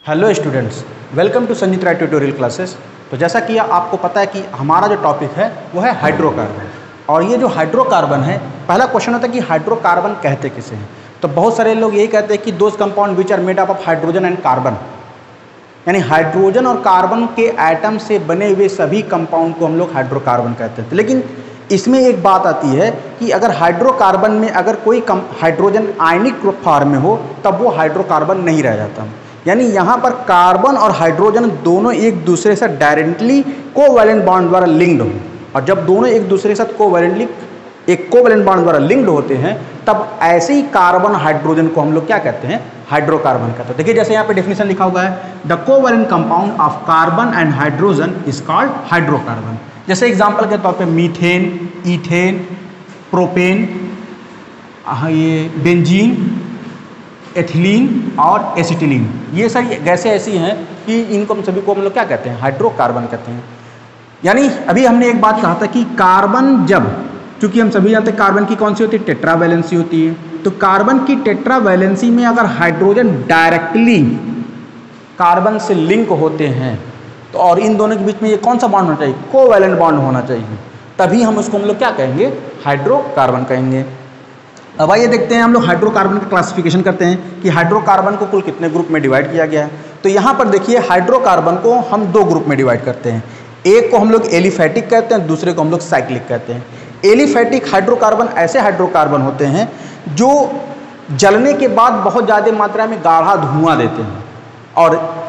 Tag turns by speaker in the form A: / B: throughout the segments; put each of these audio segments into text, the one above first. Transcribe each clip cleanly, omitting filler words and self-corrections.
A: Hello students, welcome to Sanjeet Rai tutorial classes. तो जैसा कि आपको पता है कि हमारा जो टॉपिक है वो है हाइड्रोकार्बन। और ये जो हाइड्रोकार्बन है, पहला क्वेश्चन होता है कि हाइड्रोकार्बन कहते किसे हैं। तो बहुत सारे लोग यही कहते हैं कि those compound which are made up of hydrogen and carbon, यानी हाइड्रोजन और कार्बन के एटम से बने हुए सभी कंपाउंड को हम लोग हाइड्रोकार्बन कहते हैं। लेकिन इसमें एक बात आती है कि अगर हाइड्रोकार्बन में अगर कोई हाइड्रोजन आयनिक फॉर्म में हो तब वो हाइड्रोकार्बन नहीं रह जाता। यानी यहाँ पर कार्बन और हाइड्रोजन दोनों एक दूसरे से डायरेक्टली कोवैलेंट बॉन्ड द्वारा लिंक्ड हो, और जब दोनों एक दूसरे के साथ कोवैलेंट बॉन्ड द्वारा लिंक्ड होते हैं तब ऐसे ही कार्बन हाइड्रोजन को हम लोग क्या कहते हैं, हाइड्रोकार्बन कहते हैं। देखिए जैसे यहाँ पे डेफिनेशन लिखा हुआ है, the covalent compound of carbon and hydrogen is called hydrocarbon. जैसे एग्जांपल के तौर पे मीथेन, ईथेन, प्रोपेन, ये बेंजीन, एथिलीन और एसिटिलीन, ये सारी गैसें ऐसी हैं कि इनको हम सभी को हम लोग क्या कहते हैं, हाइड्रोकार्बन कहते हैं। यानी अभी हमने एक बात कहा था कि कार्बन जब, चूंकि हम सभी जानते हैं कार्बन की कौन सी होती है, टेट्रावैलेंसी होती है। तो कार्बन की टेट्रावैलेंसी में अगर हाइड्रोजन डायरेक्टली कार्बन से लिंक होते हैं तो और इन दोनों के बीच में ये कौन सा बॉन्ड होना चाहिए, कोवैलेंट बॉन्ड होना चाहिए, तभी हम उसको हम लोग क्या कहेंगे, हाइड्रोकार्बन कहेंगे। अब आइए देखते हैं हम लोग हाइड्रोकार्बन का क्लासिफिकेशन करते हैं कि हाइड्रोकार्बन को कुल कितने ग्रुप में डिवाइड किया गया है। तो यहाँ पर देखिए हाइड्रोकार्बन को हम दो ग्रुप में डिवाइड करते हैं। एक को हम लोग एलिफैटिक कहते हैं, दूसरे को हम लोग साइक्लिक कहते हैं। एलिफैटिक हाइड्रोकार्बन ऐसे हाइड्रोकार्बन होते हैं जो जलने के बाद बहुत ज़्यादा मात्रा में गाढ़ा धुआं देते हैं, और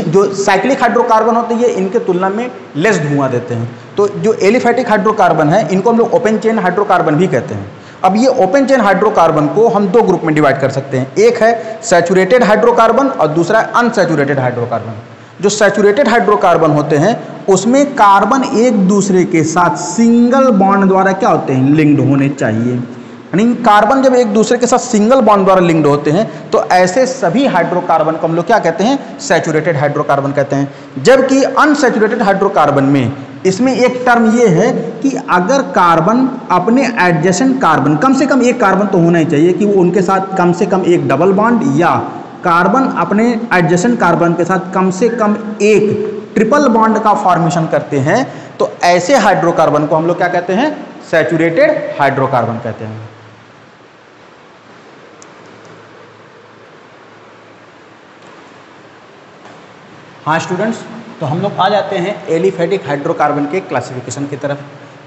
A: जो साइक्लिक हाइड्रोकार्बन होते हैं ये इनके तुलना में लेस धुआं देते हैं। तो जो एलिफैटिक हाइड्रोकार्बन है इनको हम लोग ओपन चेन हाइड्रोकार्बन भी कहते हैं। अब ये ओपन चेन हाइड्रोकार्बन को हम दो ग्रुप में डिवाइड कर सकते हैं, एक है सैचुरेटेड हाइड्रोकार्बन और दूसरा है अनसैचुरेटेड हाइड्रोकार्बन। जो सैचुरेटेड हाइड्रोकार्बन होते हैं उसमें कार्बन एक दूसरे के साथ सिंगल बॉन्ड द्वारा क्या होते हैं, लिंक्ड होने चाहिए। यानी कार्बन जब एक दूसरे के साथ सिंगल बॉन्ड द्वारा लिंक्ड होते हैं तो ऐसे सभी हाइड्रोकार्बन को हम लोग क्या कहते हैं, सैचुरेटेड हाइड्रोकार्बन कहते हैं। जबकि अनसैचुरेटेड हाइड्रोकार्बन में इसमें एक टर्म ये है कि अगर कार्बन अपने एडजेसेंट कार्बन, कम से कम एक कार्बन तो होना ही चाहिए कि वो उनके साथ कम से कम एक डबल बॉन्ड, या कार्बन अपने एडजेसेंट कार्बन के साथ कम से कम एक ट्रिपल बॉन्ड का फॉर्मेशन करते हैं, तो ऐसे हाइड्रोकार्बन को हम लोग क्या कहते हैं, सैचुरेटेड हाइड्रोकार्बन कहते हैं। हाँ स्टूडेंट्स, तो हम लोग आ जाते हैं एलिफैटिक हाइड्रोकार्बन के क्लासिफिकेशन की तरफ।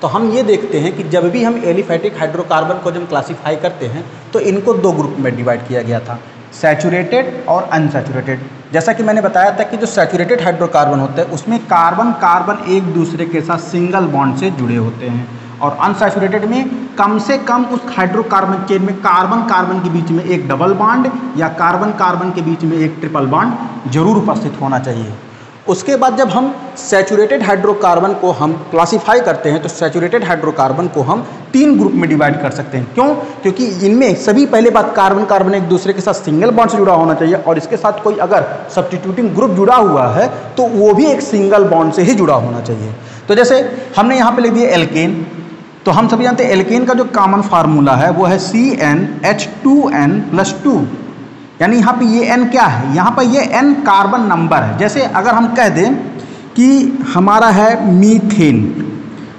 A: तो हम ये देखते हैं कि जब भी हम एलिफैटिक हाइड्रोकार्बन को जब क्लासीफाई करते हैं तो इनको दो ग्रुप में डिवाइड किया गया था, सैचुरेटेड और अनसैचुरेटेड। जैसा कि मैंने बताया था कि जो सैचुरेटेड हाइड्रोकार्बन होता है उसमें कार्बन कार्बन एक दूसरे के साथ सिंगल बॉन्ड से जुड़े होते हैं, और अनसैचुरेटेड में कम से कम उस हाइड्रोकार्बन चेन में कार्बन कार्बन के बीच में एक डबल बॉन्ड या कार्बन कार्बन के बीच में एक ट्रिपल बॉन्ड जरूर उपस्थित होना चाहिए। उसके बाद जब हम सैचुरेटेड हाइड्रोकार्बन को हम क्लासीफाई करते हैं तो सैचुरेटेड हाइड्रोकार्बन को हम तीन ग्रुप में डिवाइड कर सकते हैं। क्यों? क्योंकि इनमें सभी पहले बात कार्बन कार्बन एक दूसरे के साथ सिंगल बॉन्ड से जुड़ा होना चाहिए, और इसके साथ कोई अगर सब्स्टिट्यूटिंग ग्रुप जुड़ा हुआ है तो वो भी एक सिंगल बॉन्ड से ही जुड़ा होना चाहिए। तो जैसे हमने यहाँ पे लिख दिया एल्केन, तो हम सभी जानते हैं एल्केन का जो कॉमन फार्मूला है वो है CnH2n+2। यानी यहाँ पे ये n क्या है, यहाँ पर ये n कार्बन नंबर है। जैसे अगर हम कह दें कि हमारा है मीथेन,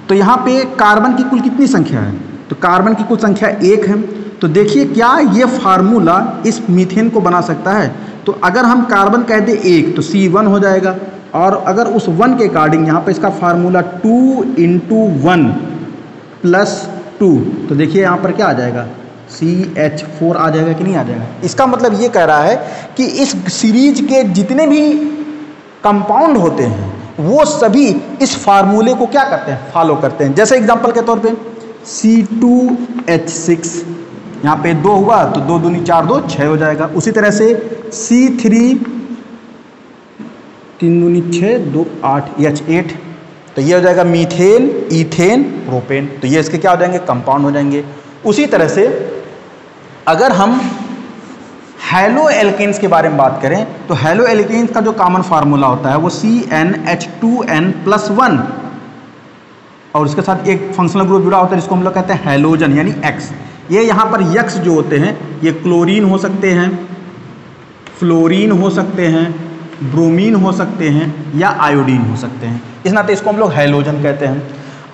A: तो यहाँ पे कार्बन की कुल कितनी संख्या है, तो कार्बन की कुल संख्या 1 है। तो देखिए क्या ये फार्मूला इस मीथेन को बना सकता है। तो अगर हम कार्बन कह दें 1 तो C1 हो जाएगा, और अगर उस 1 के अकॉर्डिंग यहाँ पे इसका फार्मूला 2 × 1 + 2, तो देखिए यहाँ पर क्या आ जाएगा, CH4 आ जाएगा कि नहीं आ जाएगा। इसका मतलब ये कह रहा है कि इस सीरीज के जितने भी कंपाउंड होते हैं वो सभी इस फार्मूले को क्या करते हैं, फॉलो करते हैं। जैसे एग्जांपल के तौर पे C2H6, यहाँ पे 2 हुआ तो 2 दूनी 4, 2 6 हो जाएगा। उसी तरह से C3 3 दूनी 6, 2 8 H8, तो ये हो जाएगा मीथेन, ईथेन, प्रोपेन। तो ये इसके क्या हो जाएंगे, कंपाउंड हो जाएंगे। उसी तरह से अगर हम हैलो एल्केन्स के बारे में बात करें तो हैलो एल्केन्स का जो कॉमन फार्मूला होता है वो CnH2n+1, और उसके साथ एक फंक्शनल ग्रुप जुड़ा होता है जिसको हम लोग कहते हैं हैलोजन यानी X। ये यहाँ पर X जो होते हैं ये क्लोरीन हो सकते हैं, फ्लोरीन हो सकते हैं, ब्रोमीन हो सकते हैं या आयोडीन हो सकते हैं। इस नाते इसको हम लोग हैलोजन कहते हैं।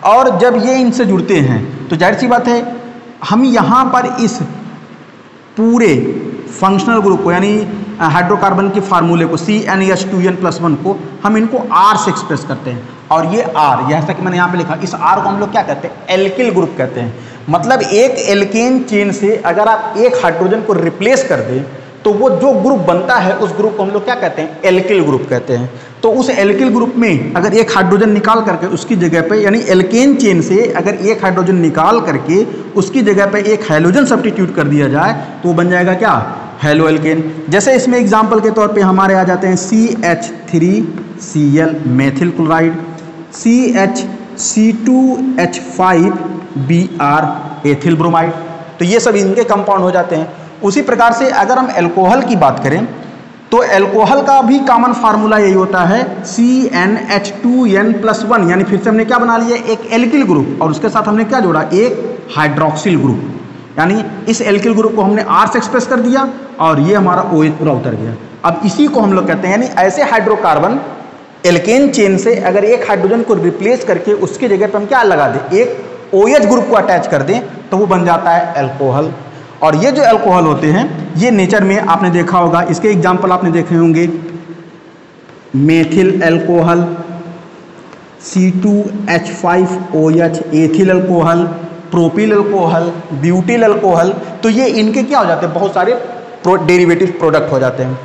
A: और जब ये इनसे जुड़ते हैं तो जाहिर सी बात है हम यहाँ पर इस पूरे फंक्शनल ग्रुप को यानी हाइड्रोकार्बन के फार्मूले को CnH2n+1 को हम इनको R से एक्सप्रेस करते हैं। और ये R, जैसा कि मैंने यहाँ पे लिखा, इस R को हम लोग क्या कहते हैं? एल्किल ग्रुप कहते हैं। मतलब एक एल्केन चेन से अगर आप एक हाइड्रोजन को रिप्लेस कर दें तो वो जो ग्रुप बनता है उस ग्रुप को हम लोग क्या कहते हैं? एल्किल ग्रुप कहते हैं। तो उस एल्किल ग्रुप में अगर एक हाइड्रोजन निकाल करके उसकी जगह पे, यानी एल्केन चेन से अगर एक हाइड्रोजन निकाल करके उसकी जगह पे एक हैलोजन सब्स्टिट्यूट कर दिया जाए तो वो बन जाएगा क्या? Halo alkane. जैसे इसमें एग्जाम्पल के तौर पे हमारे आ जाते हैं CH3Cl methyl chloride, CHC2H5Br ethyl bromide. तो ये सब इनके कंपाउंड हो जाते हैं। उसी प्रकार से अगर हम अल्कोहल की बात करें तो अल्कोहल का भी कॉमन फार्मूला यही होता है CnH2n+1, यानी फिर से हमने क्या बना लिया? एक एल्किल ग्रुप, और उसके साथ हमने क्या जोड़ा? एक हाइड्रोक्सिल ग्रुप। यानी इस एल्किल ग्रुप को हमने R से एक्सप्रेस कर दिया और ये हमारा OH पूरा उतर गया। अब इसी को हम लोग कहते हैं, यानी ऐसे हाइड्रोकार्बन एल्केन चेन से अगर एक हाइड्रोजन को रिप्लेस करके उसकी जगह पर हम क्या लगा दें? एक OH ग्रुप को अटैच कर दें तो वो बन जाता है अल्कोहल। और ये जो अल्कोहल होते हैं ये नेचर में आपने देखा होगा, इसके एग्जाम्पल आपने देखे होंगे, methyl alcohol, C2H5OH ethyl alcohol, propyl alcohol, butyl alcohol. तो ये इनके क्या हो जाते हैं? बहुत सारे डेरिवेटिव प्रोडक्ट हो जाते हैं।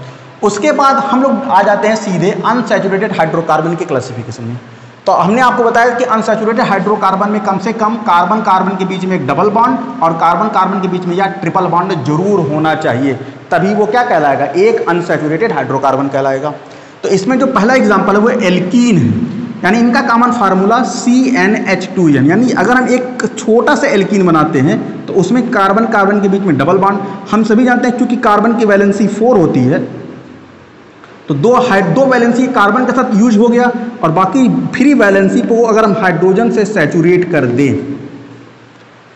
A: उसके बाद हम लोग आ जाते हैं सीधे अनसैचुरेटेड हाइड्रोकार्बन के क्लासिफिकेशन में। तो हमने आपको बताया कि अनसैचुरेटेड हाइड्रोकार्बन में कम से कम कार्बन कार्बन के बीच में एक डबल बॉन्ड और कार्बन कार्बन के बीच में या ट्रिपल बॉन्ड जरूर होना चाहिए, तभी वो क्या कहलाएगा? एक अनसैचुरेटेड हाइड्रोकार्बन कहलाएगा। तो इसमें जो पहला एग्जाम्पल है वो एल्कीन है, यानी इनका कॉमन फार्मूला CnH2n। यानी अगर हम एक छोटा सा एल्कीन बनाते हैं तो उसमें कार्बन कार्बन के बीच में डबल बॉन्ड, हम सभी जानते हैं क्योंकि कार्बन की वैलेंसी 4 होती है तो दो वैलेंसी कार्बन के साथ यूज हो गया और बाकी फ्री वैलेंसी को अगर हम हाइड्रोजन से सैचुरेट कर दें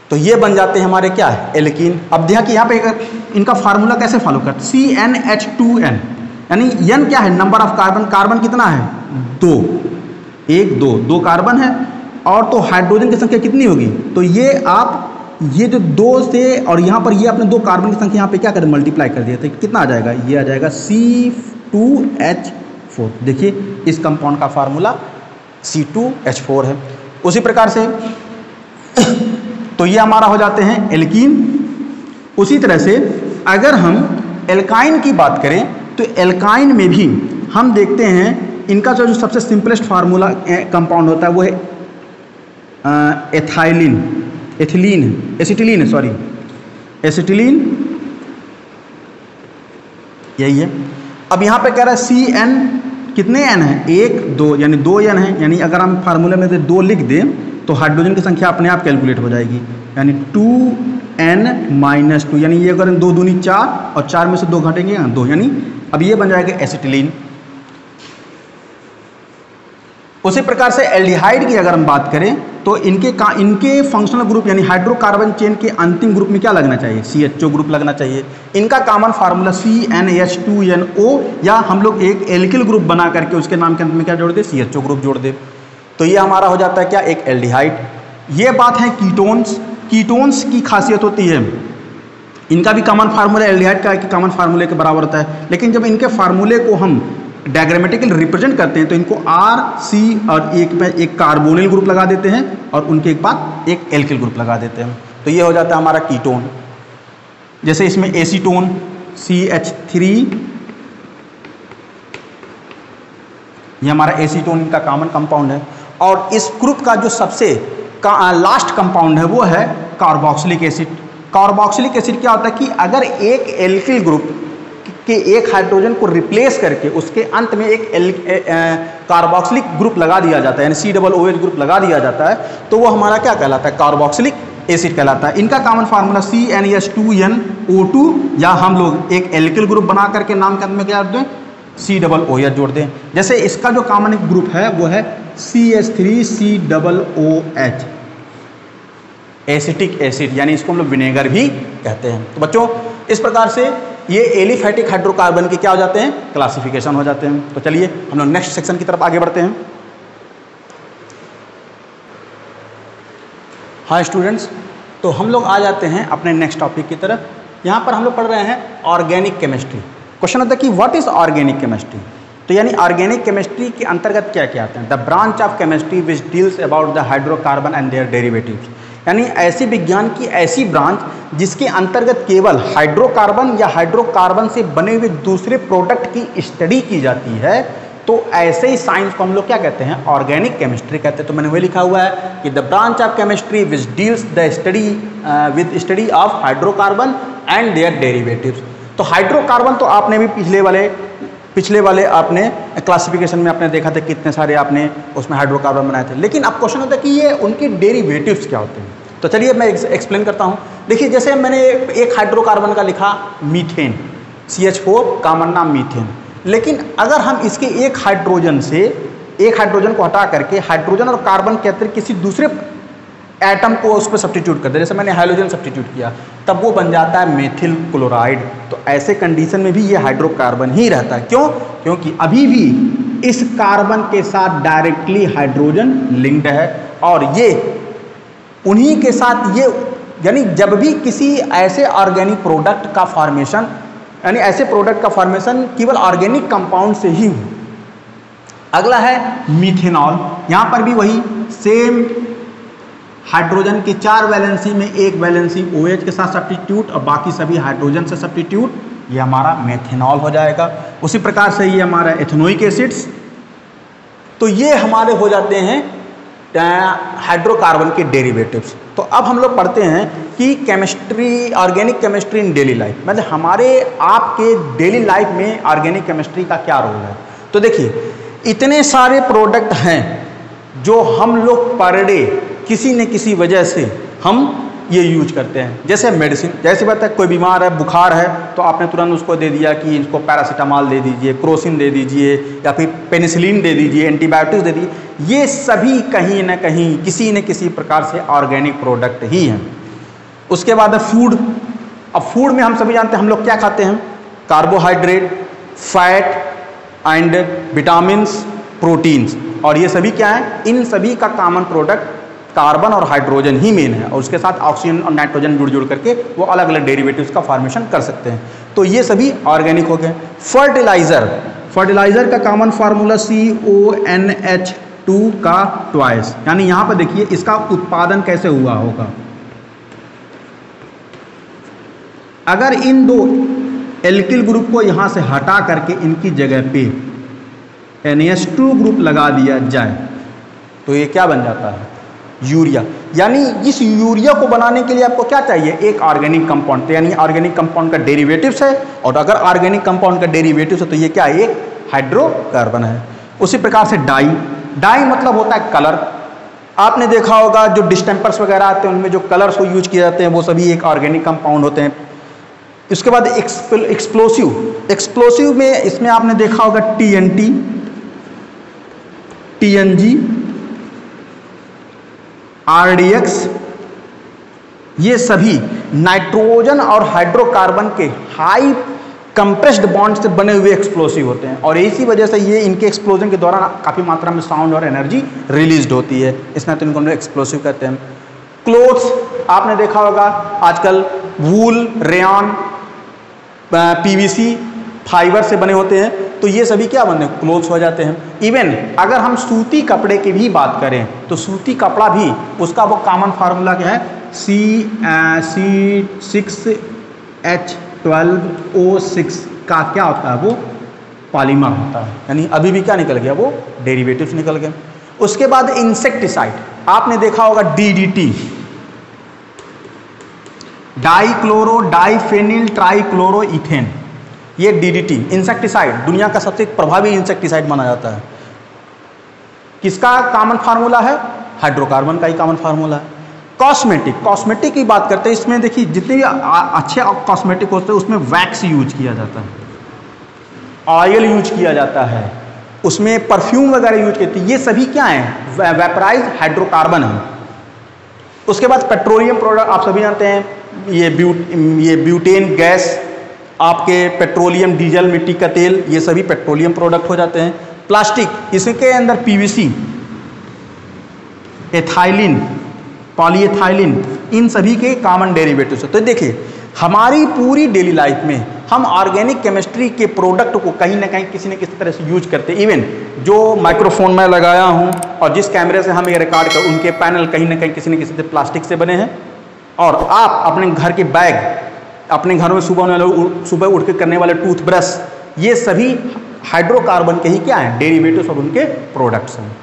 A: तो ये बन जाते हैं हमारे क्या है? एल्कीन। अब देखिए कि यहाँ पे इनका फार्मूला कैसे फॉलो करते? CnH2n, यानी n क्या है? Number of carbon. कार्बन कितना है? 2, 1 2 कार्बन है और तो हाइड्रोजन की संख्या कितनी होगी? तो ये आप ये जो 2 से और यहाँ पर ये अपने 2 कार्बन की संख्या यहाँ पे क्या करें? मल्टीप्लाई कर दिया तो कितना आ जाएगा? ये आ जाएगा C2H4। देखिए इस कंपाउंड का फार्मूला C2H4 है। उसी प्रकार से तो ये हमारा हो जाते हैं एल्कीन। उसी तरह से अगर हम एल्काइन की बात करें तो एल्काइन में भी हम देखते हैं इनका जो सबसे सिंपलेस्ट फार्मूला कंपाउंड होता है वो है एसिटिलीन, यही है। अब यहाँ पे कह रहा है Cn, कितने n है? 1 2, यानी 2 n है। यानी अगर हम फार्मूले में से 2 लिख दें तो हाइड्रोजन की संख्या अपने आप कैलकुलेट हो जाएगी, यानी 2n-2, यानी ये अगर 2 दूनी 4 और 4 में से 2 घटेंगे 2, यानी अब ये बन जाएगा एसिटिलीन। उसी प्रकार से एल्डिहाइड की अगर हम बात करें तो इनके फंक्शनल ग्रुप यानी हाइड्रोकार्बन चेन के अंतिम ग्रुप में क्या लगना चाहिए? CHO ग्रुप लगना चाहिए। इनका कॉमन फार्मूला CnH2nO, या हम लोग एक एल्किल ग्रुप बना करके उसके नाम के अंत में क्या जोड़ दे? CHO ग्रुप जोड़ दे। तो ये हमारा हो जाता है क्या? एक एल्डिहाइड। ये बात है कीटोन्स की खासियत होती है, इनका भी कॉमन फार्मूला एल्डिहाइड का कॉमन फार्मूले के बराबर होता है, लेकिन जब इनके फार्मूले को हम डायग्रामेटिकली रिप्रेजेंट करते हैं तो इनको R, C और एक कार्बोनिल ग्रुप लगा देते हैं और उनके एक बाद एक एल्किल ग्रुप लगा देते हैं। तो ये हो जाता है हमारा कीटोन। जैसे इसमें एसीटोन CH3, ये हमारा एसीटोन इनका कॉमन कंपाउंड है। और इस ग्रुप का जो सबसे लास्ट कंपाउंड है वो है कार्बोक्सिलिक एसिड। कार्बोक्सिलिक एसिड क्या होता है कि अगर एक एल्किल ग्रुप कि एक हाइड्रोजन को रिप्लेस करके उसके अंत में एक कार्बोक्सिलिक ग्रुप लगा दिया जाता है, यानी COOH ग्रुप लगा दिया जाता है, तो वो हमारा क्या कहलाता है? कार्बोक्सिलिक एसिड कहलाता है। इनका कॉमन फार्मूला CnH2nO2, या हम लोग एक एल्किल ग्रुप बना करके नाम के अंत में क्या जोड़ दें? COOH जोड़ दें। जैसे इसका जो कॉमन ग्रुप है वो है CH3COOH, एसिटिक एसिड, यानी इसको हम लोग विनेगर भी कहते हैं। तो बच्चों इस प्रकार से ये एलिफैटिक हाइड्रोकार्बन के क्या हो जाते हैं, क्लासिफिकेशन हो जाते हैं। तो चलिए हम लोग नेक्स्ट सेक्शन की तरफ आगे बढ़ते हैं। हाँ स्टूडेंट्स, तो हम लोग आ जाते हैं अपने नेक्स्ट टॉपिक की तरफ। यहाँ पर हम लोग पढ़ रहे हैं ऑर्गेनिक केमिस्ट्री। क्वेश्चन होता है कि व्हाट इज ऑर्गेनिक केमिस्ट्री। तो यानी ऑर्गेनिक केमिस्ट्री के अंतर्गत क्या क्या आते हैं, the branch of chemistry which deals about the hydrocarbon and their derivatives. यानी ऐसी विज्ञान की ऐसी ब्रांच जिसके अंतर्गत केवल हाइड्रोकार्बन या हाइड्रोकार्बन से बने हुए दूसरे प्रोडक्ट की स्टडी की जाती है, तो ऐसे ही साइंस को हम लोग क्या कहते हैं, ऑर्गेनिक केमिस्ट्री कहते हैं। तो मैंने वही लिखा हुआ है कि the branch of chemistry which deals the study with study of hydrocarbon and their derivatives. तो हाइड्रोकार्बन तो आपने भी पिछले वाले आपने क्लासिफिकेशन में आपने देखा था कितने सारे आपने उसमें हाइड्रोकार्बन बनाए थे। लेकिन अब क्वेश्चन होता है कि ये उनके डेरिवेटिव्स क्या होते हैं। तो चलिए मैं एक्सप्लेन करता हूँ। देखिए जैसे मैंने एक हाइड्रोकार्बन का लिखा मीथेन, CH4 कॉमन नाम मीथेन। लेकिन अगर हम इसके एक हाइड्रोजन को हटा करके हाइड्रोजन और कार्बन के अतिरिक्त किसी दूसरे एटम को उस पर सब्स्टिट्यूट करते हैं, जैसे मैंने हाइड्रोजन सब्स्टिट्यूट किया, तब वो बन जाता है मेथिल क्लोराइड। तो ऐसे कंडीशन में भी ये हाइड्रोकार्बन ही रहता है। क्यों? क्योंकि अभी भी इस कार्बन के साथ डायरेक्टली हाइड्रोजन लिंक्ड है, और ये उन्हीं के साथ ये, यानी जब भी किसी ऐसे ऑर्गेनिक प्रोडक्ट का फॉर्मेशन, यानी ऐसे प्रोडक्ट का फॉर्मेशन केवल ऑर्गेनिक कंपाउंड से ही हो। अगला है मीथेनॉल। यहाँ पर भी वही सेम हाइड्रोजन के 4 वैलेंसी में एक वैलेंसी OH के साथ सब्स्टिट्यूट और बाकी सभी हाइड्रोजन से सब्स्टिट्यूट, ये हमारा मेथेनॉल हो जाएगा। उसी प्रकार से ये हमारा एथेनोइक एसिड्स। तो ये हमारे हो जाते हैं हाइड्रोकार्बन के डेरिवेटिव्स। तो अब हम लोग पढ़ते हैं कि chemistry, organic chemistry in daily life, मतलब हमारे आपके डेली लाइफ में ऑर्गेनिक केमिस्ट्री का क्या रोल है। तो देखिए इतने सारे प्रोडक्ट हैं जो हम लोग पर डे किसी न किसी वजह से हम ये यूज करते हैं। जैसे मेडिसिन, जैसे बात है कोई बीमार है, बुखार है, तो आपने तुरंत उसको दे दिया कि इसको पैरासीटामॉल दे दीजिए, क्रोसिन दे दीजिए, या फिर पेनिसिलिन दे दीजिए, एंटीबायोटिक्स दे दीजिए। ये सभी कहीं ना कहीं किसी न किसी प्रकार से ऑर्गेनिक प्रोडक्ट ही हैं। उसके बाद है फूड। अब फूड में हम सभी जानते हैं हम लोग क्या खाते हैं, carbohydrate, fat and vitamins, proteins, और ये सभी क्या है, इन सभी का कॉमन प्रोडक्ट कार्बन और हाइड्रोजन ही मेन है, और उसके साथ ऑक्सीजन और नाइट्रोजन जुड़ करके वो अलग अलग डेरिवेटिव्स का फॉर्मेशन कर सकते हैं। तो ये सभी ऑर्गेनिक हो गए। फर्टिलाइजर का कॉमन फार्मूला CONH2 का ट्वाइस, यानी यहाँ पर देखिए इसका उत्पादन कैसे हुआ होगा। अगर इन दो एल्किल ग्रुप को यहाँ से हटा करके इनकी जगह पे NH2 ग्रुप लगा दिया जाए तो ये क्या बन जाता है, यूरिया। यानी इस यूरिया को बनाने के लिए आपको क्या चाहिए, एक ऑर्गेनिक कंपाउंड। तो यानी ऑर्गेनिक कंपाउंड का डेरिवेटिव्स है, और अगर ऑर्गेनिक कंपाउंड का डेरिवेटिव्स है तो ये क्या है, एक हाइड्रोकार्बन है। उसी प्रकार से डाई मतलब होता है कलर। आपने देखा होगा जो डिस्टेंपर्स वगैरह आते हैं उनमें जो कलर्स को यूज किए जाते हैं वो सभी एक ऑर्गेनिक कंपाउंड होते हैं। इसके बाद एक्सप्लोसिव में इसमें आपने देखा होगा TNT, TNG, RDX, ये सभी नाइट्रोजन और हाइड्रोकार्बन के हाई कंप्रेस्ड बॉन्ड से बने हुए एक्सप्लोसिव होते हैं, और इसी वजह से ये इनके एक्सप्लोजन के दौरान काफ़ी मात्रा में साउंड और एनर्जी रिलीज होती है, इसमें तो इनको हम लोग एक्सप्लोसिव कहते हैं। क्लोथ्स आपने देखा होगा आजकल वूल, रेयन, PVC फाइबर से बने होते हैं, तो ये सभी क्या बनते हैं, क्लोथ्स हो जाते हैं। इवन अगर हम सूती कपड़े की भी बात करें तो सूती कपड़ा भी उसका वो कॉमन फार्मूला क्या है, C6H12O6 का क्या होता है, वो पॉलीमर होता है। यानी अभी भी क्या निकल गया, वो डेरिवेटिव्स निकल गए। उसके बाद इंसेक्टिसाइड आपने देखा होगा DDT, डाइक्लोरो डाइफेनिल ट्राइक्लोरोइथेन, ये DDT इंसेक्टिसाइड दुनिया का सबसे प्रभावी इंसेक्टिसाइड माना जाता है। किसका कॉमन फार्मूला है, हाइड्रोकार्बन का ही कॉमन फार्मूला है। कॉस्मेटिक की बात करते हैं, इसमें देखिए जितने भी अच्छे कॉस्मेटिक होते हैं उसमें वैक्स यूज किया जाता है, ऑयल यूज किया जाता है, उसमें परफ्यूम वगैरह यूज करते हैं। ये सभी क्या हैं, वेपराइज हाइड्रोकार्बन है। उसके बाद पेट्रोलियम प्रोडक्ट आप सभी जानते हैं, ये ब्यूटेन गैस, आपके पेट्रोलियम, डीजल, मिट्टी का तेल, ये सभी पेट्रोलियम प्रोडक्ट हो जाते हैं। प्लास्टिक, इसके अंदर पीवीसी, एथाइलिन, पॉलीएथाइलिन, इन सभी के कॉमन डेरिवेटिव्स हैं। तो देखिए हमारी पूरी डेली लाइफ में हम ऑर्गेनिक केमिस्ट्री के प्रोडक्ट को कहीं ना कहीं किसी न किसी तरह से यूज करते हैं। इवन जो माइक्रोफोन मैं लगाया हूं और जिस कैमरे से हम ये रिकॉर्ड कर, उनके पैनल कहीं ना कहीं किसी न किसी से प्लास्टिक से बने हैं। और आप अपने घर के बैग, अपने घरों में सुबह उठ के करने वाले टूथब्रश, ये सभी हाइड्रोकार्बन के ही क्या हैं, डेरिवेटिव्स और उनके प्रोडक्ट्स हैं।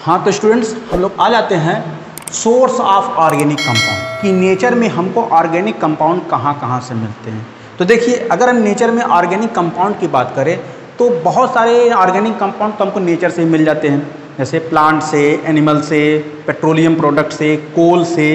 A: हाँ तो स्टूडेंट्स, हम लोग आ जाते हैं सोर्स ऑफ ऑर्गेनिक कंपाउंड कि नेचर में हमको ऑर्गेनिक कंपाउंड कहाँ कहाँ से मिलते हैं। तो देखिए अगर हम नेचर में ऑर्गेनिक कंपाउंड की बात करें तो बहुत सारे ऑर्गेनिक कंपाउंड तो हमको नेचर से ही मिल जाते हैं, जैसे प्लांट से, एनिमल से, पेट्रोलियम प्रोडक्ट से, कोल से,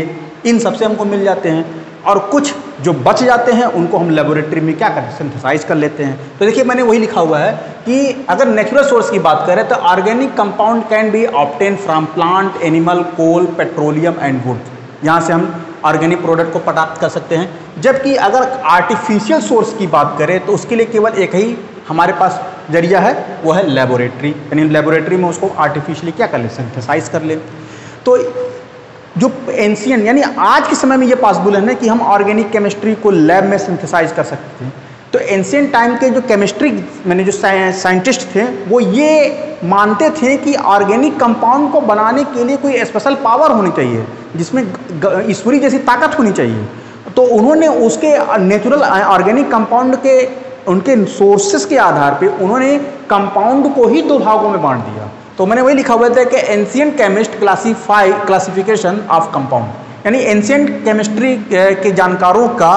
A: इन सब से हमको मिल जाते हैं। और कुछ जो बच जाते हैं उनको हम लेबोरेटरी में क्या करते हैं, सिंथेसाइज कर लेते हैं। तो देखिए मैंने वही लिखा हुआ है कि अगर नेचुरल सोर्स की बात करें तो organic compound can be obtain from plant, animal, coal, petroleum and wood. यहाँ से हम ऑर्गेनिक प्रोडक्ट को प्राप्त कर सकते हैं। जबकि अगर आर्टिफिशियल सोर्स की बात करें तो उसके लिए केवल एक ही हमारे पास जरिया है, वो है लेबोरेटरी। यानी लेबोरेटरी में उसको आर्टिफिशियली क्या कर ले, सिंथेसाइज कर ले। तो जो एंशियंट यानी आज के समय में ये पॉसिबल है ना कि हम ऑर्गेनिक केमिस्ट्री को लैब में सिंथेसाइज कर सकते हैं। तो एंशियंट टाइम के जो केमिस्ट्री मैंने जो साइंटिस्ट थे वो ये मानते थे कि ऑर्गेनिक कंपाउंड को बनाने के लिए कोई स्पेशल पावर होनी चाहिए, जिसमें ईश्वरी जैसी ताकत होनी चाहिए। तो उन्होंने उसके नेचुरल ऑर्गेनिक कंपाउंड के उनके सोर्सेस के आधार पे उन्होंने कंपाउंड को ही दो भागों में बांट दिया। तो मैंने वही लिखा हुआ था कि ancient chemist classification of compound, यानी एंशियंट केमिस्ट्री के जानकारों का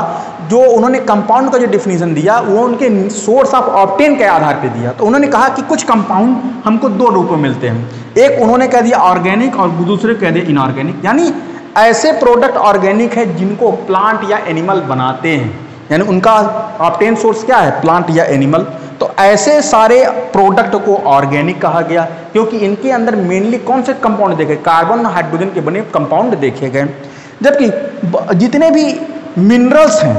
A: जो उन्होंने कंपाउंड का जो डिफिनीशन दिया वो उनके सोर्स ऑफ ऑब्टेन के आधार पे दिया। तो उन्होंने कहा कि कुछ कंपाउंड हमको दो रूप में मिलते हैं, एक उन्होंने कह दिया ऑर्गेनिक और दूसरे कह दिया इनऑर्गेनिक। यानी ऐसे प्रोडक्ट ऑर्गेनिक है जिनको प्लांट या एनिमल बनाते हैं, यानी उनका ऑब्टेन सोर्स क्या है, प्लांट या एनिमल। तो ऐसे सारे प्रोडक्ट को ऑर्गेनिक कहा गया क्योंकि इनके अंदर मेनली कौन से कंपाउंड देखे, कार्बन और हाइड्रोजन के बने कंपाउंड देखे गए। जबकि जितने भी मिनरल्स हैं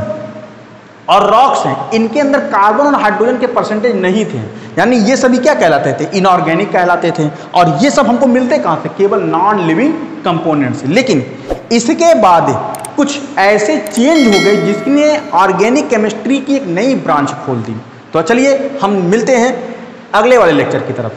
A: और रॉक्स हैं इनके अंदर कार्बन और हाइड्रोजन के परसेंटेज नहीं थे, यानी ये सभी क्या कहलाते थे, इनऑर्गेनिक कहलाते थे। और ये सब हमको मिलते कहाँ से, केवल नॉन लिविंग कंपोनेंट से। लेकिन इसके बाद कुछ ऐसे चेंज हो गए जिसने ऑर्गेनिक केमिस्ट्री की एक नई ब्रांच खोल दी। तो चलिए हम मिलते हैं अगले वाले लेक्चर की तरफ।